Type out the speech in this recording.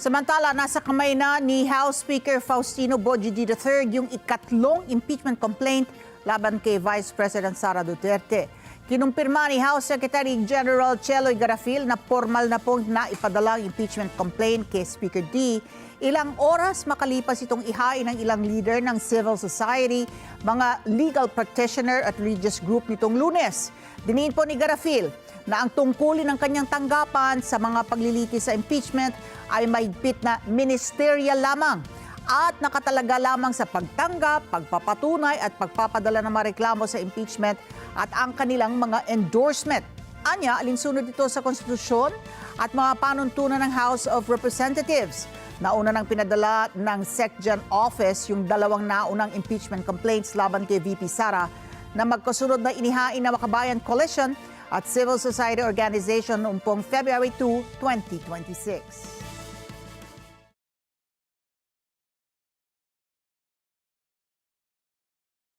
Samantala, nasa kamay na ni House Speaker Faustino Bojidi III yung ikatlong impeachment complaint laban kay Vice President Sara Duterte. Kinumpirma ni House Secretary General Cheloy Garafil na formal na pong naipadala ang impeachment complaint kay Speaker D. Ilang oras makalipas itong ihain ng ilang leader ng civil society, mga legal practitioner at religious group nitong Lunes. Diniin po ni Garafil na ang tungkulin ng kanyang tanggapan sa mga paglilitis sa impeachment ay mahigpit na ministerial lamang at nakatalaga lamang sa pagtanggap, pagpapatunay at pagpapadala ng mga reklamo sa impeachment at ang kanilang mga endorsement. Anya, alinsunod ito sa konstitusyon at mga panuntunan ng House of Representatives. Nauna nang pinadala ng SecGen Office yung dalawang naunang impeachment complaints laban kay VP Sara na magkasunod na inihain na Makabayan Coalition at Civil Society Organization noong February 2, 2026.